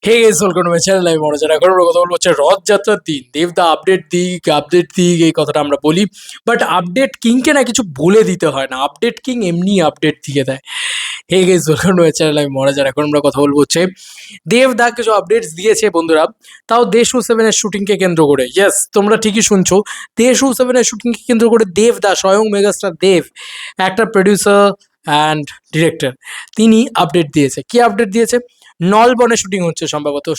Hey guys welcome to my channel. আমি মনোজ। এখন আমরা কথা বলবো হচ্ছে রথযাত্রার দিন দেবদা আপডেট দিক এই কথাটা আমরা বলি, বাট আপডেট কিংকে না কিছু বলে দিতে হয় না, আপডেট কিং এমনি আপডেট দিয়ে দেয়। Hey guys welcome to my channel. আমি মনোজ। এখন আমরা কথা বলবো হচ্ছে দেবদা কিছু আপডেটস দিয়েছে বন্ধুরা, তাও দেশ 7-এর শুটিংকে কেন্দ্র করে। ইয়েস, তোমরা ঠিকই শুনছো, দেশ 7-এর শুটিংকে কেন্দ্র করে দেবদা স্বয়ং মেগাস্টার দেব, একটা প্রডিউসার অ্যান্ড ডিরেক্টর, তিনি আপডেট দিয়েছে। কি আপডেট দিয়েছে? নলবনে শুটিং হচ্ছে,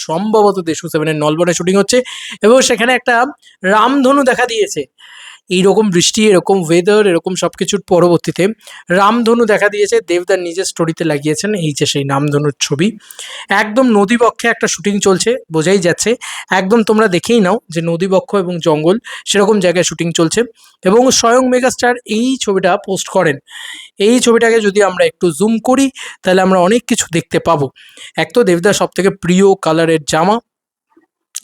সম্ভবত দেশ 7-এর নলবনে শুটিং হচ্ছে, এবং সেখানে একটা রামধনু দেখা দিয়েছে। এইরকম বৃষ্টি, এরকম ওয়েদার, এরকম সব কিছুর পরবর্তীতে রামধনু দেখা দিয়েছে। দেবদার নিজের স্টোরিতে লাগিয়েছেন, এই যে সেই রামধনুর ছবি। একদম নদীবক্ষে একটা শুটিং চলছে, বোঝাই যাচ্ছে। একদম তোমরা দেখেই নাও যে নদীবক্ষ এবং জঙ্গল সেরকম জায়গায় শুটিং চলছে, এবং স্বয়ং মেগাস্টার এই ছবিটা পোস্ট করেন। এই ছবিটাকে যদি আমরা একটু জুম করি, তাহলে আমরা অনেক কিছু দেখতে পাবো। এক তো দেবদার সব থেকে প্রিয় কালারের জামা,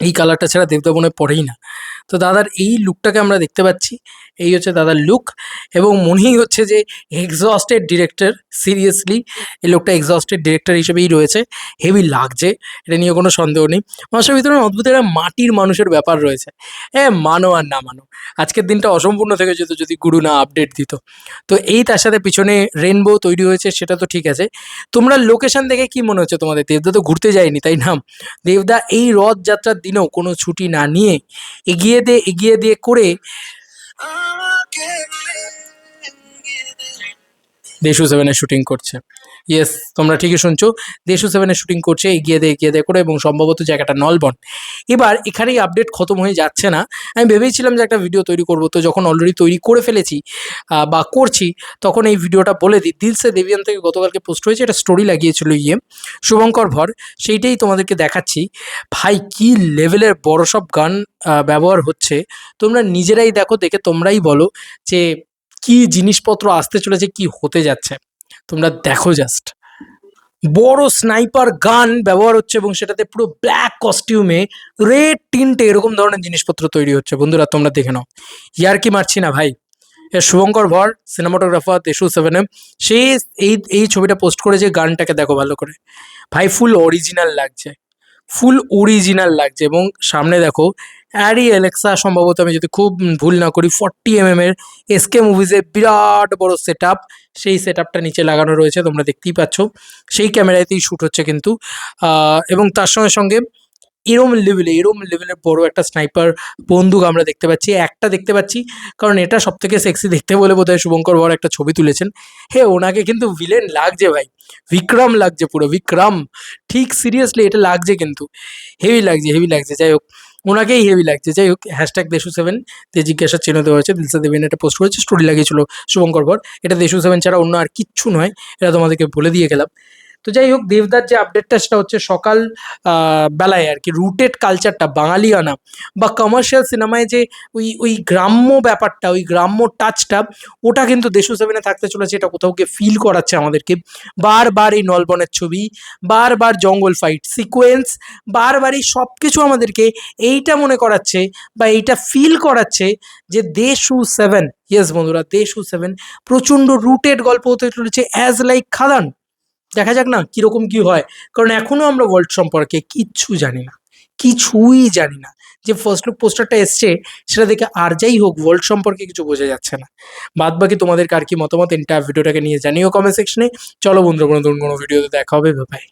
এই কালারটা ছাড়া দেবদা মনে পড়েই না। তো দাদার এই লুকটাকে আমরা দেখতে পাচ্ছি, এই হচ্ছে দাদার লুক, এবং মনেই হচ্ছে যে এক্সস্টেড ডিরেক্টর। সিরিয়াসলি এই লোকটা এক্সস্টেড ডিরেক্টর হিসেবেই রয়েছে। হেভি লাগছে, এটা নিয়ে কোনো সন্দেহ নেই। মানুষের ভিতরে অদ্ভুত একটা মাটির মানুষের ব্যাপার রয়েছে। হ্যাঁ, মানো আর না মানো, আজকের দিনটা অসম্পূর্ণ থেকে যেত যদি গুরু না আপডেট দিত। তো এই তার সাথে পিছনে রেনবো তৈরি হয়েছে, সেটা তো ঠিক আছে। তোমরা লোকেশন দেখে কি মনে হচ্ছে তোমাদের? দেবদা তো ঘুরতে যায়নি, তাই না? দেবদা এই রথযাত্রার দিনেও কোনো ছুটি না নিয়ে এগিয়ে দিয়ে করে দেশ 7-এর শুটিং করছে। ইয়েস, তোমরা ঠিকই শুনছো, দেশ 7-এর শুটিং করছে এগিয়ে দিয়ে করে, এবং সম্ভবত জায়গাটা নলবন। এবার এখানেই আপডেট খতম হয়ে যাচ্ছে না। আমি ভেবেছিলাম যে একটা ভিডিও তৈরি করব, তো যখন অলরেডি তৈরি করে ফেলেছি বা করছি, তখন এই ভিডিওটা বলে দিই। দিল সে দেবিয়ান থেকে গতকালকে পোস্ট হয়েছে, একটা স্টোরি লাগিয়েছিল শুভঙ্কর ভর, সেইটাই তোমাদেরকে দেখাচ্ছি। ভাই, কি লেভেলের বড় সব গান ব্যবহার হচ্ছে, তোমরা নিজেরাই দেখো, দেখে তোমরাই বলো যে কি জিনিসপত্র আসতে চলেছে, কি হতে যাচ্ছে। তোমরা দেখো জাস্ট, বড় স্নাইপার গান ব্যবহার হচ্ছে, এবং সেটাতে পুরো ব্ল্যাক কস্টিউমে রেড টিন্টে এরকম ধরনের জিনিসপত্র তৈরি হচ্ছে। বন্ধুরা তোমরা দেখে নাও, ইয়ার কি মারছি না ভাই। শুভঙ্কর ভর, সিনেমাটোগ্রাফার দেশ 7, সে এই ছবিটা পোস্ট করেছে। গানটাকে দেখো ভালো করে ভাই, ফুল অরিজিনাল লাগছে। এবং সামনে দেখো অ্যারি অ্যালেক্সা, সম্ভবত আমি যদি খুব ভুল না করি 40mm এর এসকে মুভিজের বিরাট বড় সেট আপ, সেই সেট আপটা নিচে লাগানো রয়েছে, তোমরা দেখতেই পাচ্ছ। সেই ক্যামেরাতেই শ্যুট হচ্ছে কিন্তু, এবং তার সঙ্গে সঙ্গে এরম লেভেলের বড় একটা স্নাইপার বন্দুক আমরা দেখতে পাচ্ছি। একটা দেখতে পাচ্ছি, কারণ এটা সব থেকে সেক্সি দেখতে বলে বোধহয় শুভঙ্কর বড় একটা ছবি তুলেছেন। হে, ওনাকে কিন্তু ভিলেন লাগছে ভাই, বিক্রম লাগছে, পুরো বিক্রম। ঠিক সিরিয়াসলি এটা লাগছে কিন্তু, হেভি লাগছে। যাই হোক, ওনাকেই হেভি লাগছে। যাই হোক, হ্যাশট্যাগ দেশ 7 তে জিজ্ঞাসার চিহ্ন দেওয়া হয়েছে। দিলসা দেবিন এটা পোস্ট করেছে, স্টোরি লাগিয়েছিল শুভঙ্কর ভর। এটা দেশ 7 ছাড়া অন্য আর কিচ্ছু নয়, এটা তোমাদেরকে বলে দিয়ে গেলাম। তো যাই হোক, দেবদার যে আপডেটটা সেটা হচ্ছে সকাল বেলায় আর কি, রুটেড কালচারটা, বাঙালিয়ানা বা কমার্শিয়াল সিনেমায় যে ওই গ্রাম্য ব্যাপারটা, ওই গ্রাম্য টাচটা, ওটা কিন্তু দেশ 7 থাকতে চলেছে। এটা কোথাও গিয়ে ফিল করাচ্ছে আমাদেরকে। বারবার এই নলবনের ছবি, বারবার জঙ্গল ফাইট সিকোয়েন্স, বারবারই সব কিছু আমাদেরকে এইটা মনে করাচ্ছে বা এইটা ফিল করাচ্ছে যে দেশ 7, ইয়েস বন্ধুরা, দেশ 7 প্রচণ্ড রুটেড গল্প হতে চলেছে, অ্যাজ লাইক খাদান। দেখা যাক না কিরকম কি হয়, কারণ এখনো আমরা ওয়ার্ল্ড সম্পর্কে কিছুই জানি না। যে ফার্স্ট লুক পোস্টারটা এসছে, সেটা দেখে আর যাই হোক ওয়ার্ল্ড সম্পর্কে কিছু বোঝা যাচ্ছে না। বাদ বাকি তোমাদের কার কি মতামত, এন্টায়ার ভিডিওটাকে নিয়ে জানিও কমেন্ট সেকশনে। চলো বন্ধুরা, কোনো ভিডিওতে দেখা হবে, বাই।